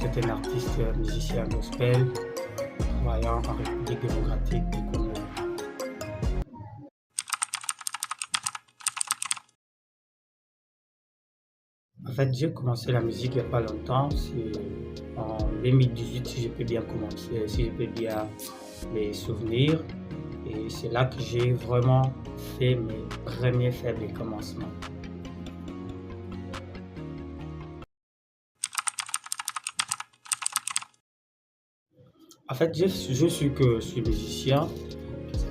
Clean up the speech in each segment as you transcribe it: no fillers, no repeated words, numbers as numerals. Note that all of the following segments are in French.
C'est un artiste musicien gospel travaillant en République démocratique du Congo. En fait, j'ai commencé la musique il n'y a pas longtemps, c'est en 2018 si je peux bien commencer, si je peux bien les souvenirs. Et c'est là que j'ai vraiment fait mes premiers faibles commencements. En fait, je suis musicien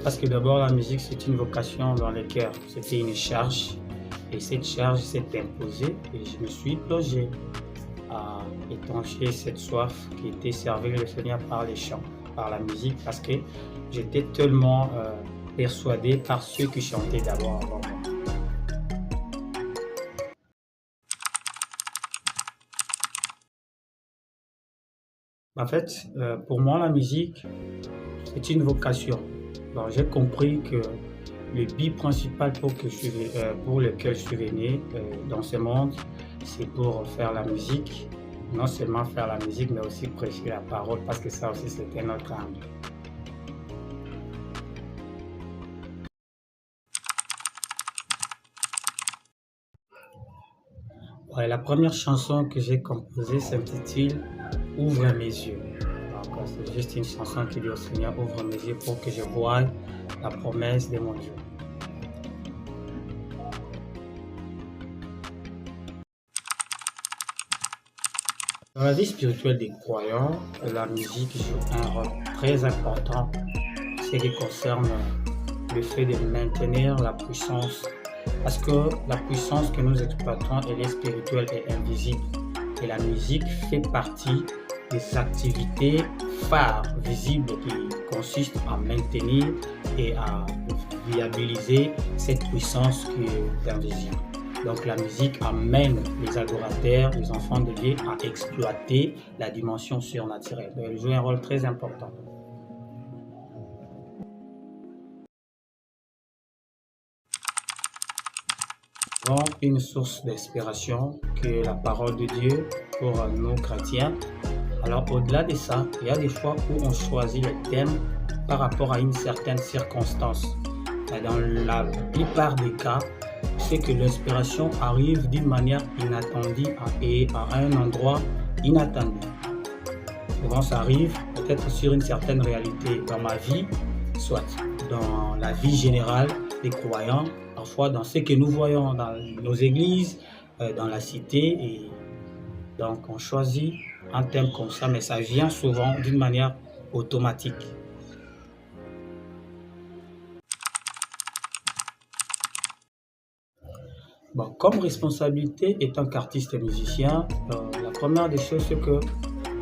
parce que d'abord la musique c'est une vocation dans le cœur, c'était une charge et cette charge s'est imposée et je me suis plongé à étancher cette soif qui était servie le Seigneur par les chants, par la musique parce que j'étais tellement persuadé par ceux qui chantaient d'abord avant moi. En fait, pour moi la musique c'est une vocation. Donc, j'ai compris que le but principal pour lequel je suis venu dans ce monde, c'est pour faire la musique. Non seulement faire la musique, mais aussi prêcher la parole, parce que ça aussi, c'était notre angle. Ouais, la première chanson que j'ai composée s'intitule « Ouvre mes yeux ». C'est juste une chanson qui dit au Seigneur, ouvre mes yeux pour que je voie la promesse de mon Dieu. Dans la vie spirituelle des croyants, la musique joue un rôle très important, ce qui concerne le fait de maintenir la puissance. Parce que la puissance que nous exploitons, elle est spirituelle et invisible. Et la musique fait partie des activités phares visibles qui consistent à maintenir et à viabiliser cette puissance qui est invisible. Donc la musique amène les adorateurs, les enfants de Dieu à exploiter la dimension surnaturelle. Elle joue un rôle très important. Une source d'inspiration que la parole de Dieu pour nous chrétiens. Alors au-delà de ça, il y a des fois où on choisit les thèmes par rapport à une certaine circonstance. Dans la plupart des cas, c'est que l'inspiration arrive d'une manière inattendue et à un endroit inattendu. Souvent ça arrive peut-être sur une certaine réalité dans ma vie, soit dans la vie générale des croyants, parfois dans ce que nous voyons dans nos églises, dans la cité. Et donc on choisit un thème comme ça, mais ça vient souvent d'une manière automatique. Bon, comme responsabilité étant qu'artiste et musicien, la première des choses c'est que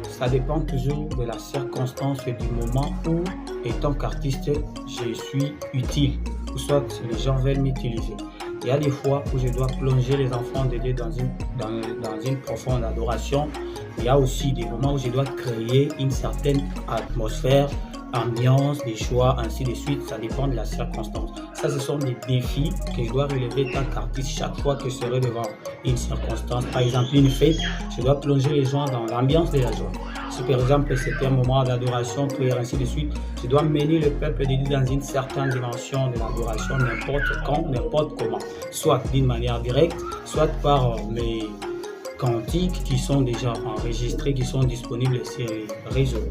ça dépend toujours de la circonstance et du moment où, étant qu'artiste, je suis utile, ou soit les gens veulent m'utiliser. Il y a des fois où je dois plonger les enfants de Dieu dans une profonde adoration. Il y a aussi des moments où je dois créer une certaine atmosphère, ambiance, des choix, ainsi de suite. Ça dépend de la circonstance. Ça, ce sont des défis que je dois relever tant qu'artiste chaque fois que je serai devant une circonstance. Par exemple, une fête, je dois plonger les gens dans l'ambiance de la joie. Si par exemple c'était un moment d'adoration, prière, ainsi de suite, je dois mener le peuple de Dieu dans une certaine dimension de l'adoration, n'importe quand, n'importe comment. Soit d'une manière directe, soit par mes cantiques qui sont déjà enregistrés, qui sont disponibles sur les réseaux.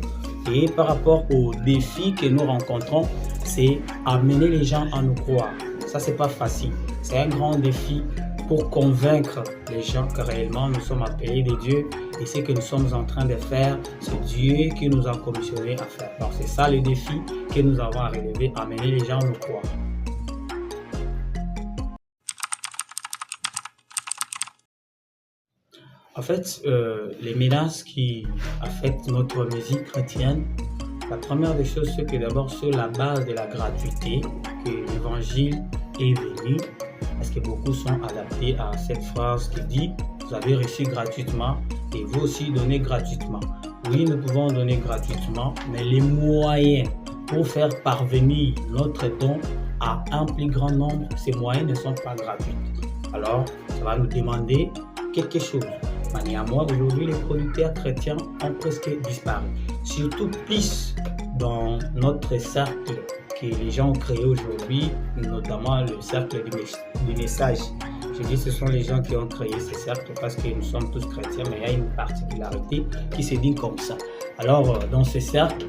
Et par rapport aux défis que nous rencontrons, c'est amener les gens à nous croire. Ça, c'est pas facile. C'est un grand défi pour convaincre les gens que réellement nous sommes appelés de Dieu et ce que nous sommes en train de faire, c'est Dieu qui nous a commissionné à faire. Alors c'est ça le défi que nous avons à relever, amener les gens à nous croire. En fait, les menaces qui affectent notre musique chrétienne, la première des choses, c'est que d'abord sur la base de la gratuité, que l'évangile est venu, parce que beaucoup sont adaptés à cette phrase qui dit « Vous avez reçu gratuitement et vous aussi donnez gratuitement ». Oui, nous pouvons donner gratuitement, mais les moyens pour faire parvenir notre don à un plus grand nombre, ces moyens ne sont pas gratuits. Alors, ça va nous demander quelque chose. Néanmoins, aujourd'hui, les producteurs chrétiens ont presque disparu. Surtout plus dans notre cercle que les gens ont créé aujourd'hui, notamment le cercle du message. Je dis ce sont les gens qui ont créé ce cercle parce que nous sommes tous chrétiens, mais il y a une particularité qui se dit comme ça. Alors, dans ce cercle,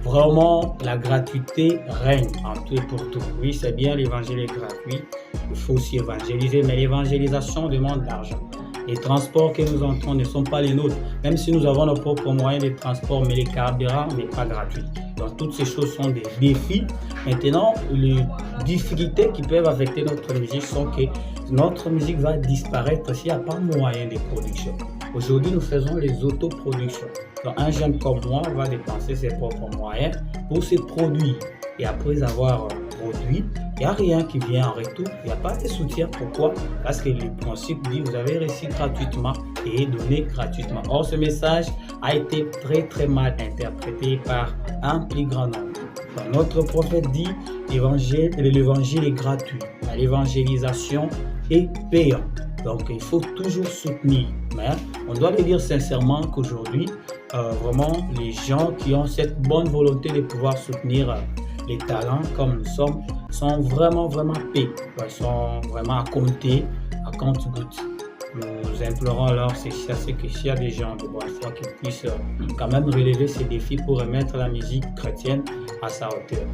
vraiment, la gratuité règne en tout et pour tout. Oui, c'est bien, l'évangile est gratuit. Il faut aussi évangéliser, mais l'évangélisation demande de l'argent. Les transports que nous entrons ne sont pas les nôtres. Même si nous avons nos propres moyens de transport, mais les carburants n'est pas gratuit. Donc, toutes ces choses sont des défis. Maintenant, les difficultés qui peuvent affecter notre musique sont que notre musique va disparaître s'il n'y a pas moyen de production. Aujourd'hui, nous faisons les autoproductions. Donc, un jeune comme moi va dépenser ses propres moyens pour se produire. Et après avoir produit, il n'y a rien qui vient en retour. Il n'y a pas de soutien. Pourquoi? Parce que le principe dit vous avez reçu gratuitement et donné gratuitement. Or, ce message a été très très mal interprété par un plus grand nombre. Donc, notre prophète dit l'évangile est gratuit. L'évangélisation est payante. Donc, il faut toujours soutenir. Mais on doit le dire sincèrement qu'aujourd'hui, vraiment, les gens qui ont cette bonne volonté de pouvoir soutenir les talents comme nous sommes, sont vraiment payés. Ils sont vraiment à compter, à compte-gouttes. Nous implorons alors c'est que s'il y a des gens de bonne foi qui puissent quand même relever ces défis pour remettre la musique chrétienne à sa hauteur.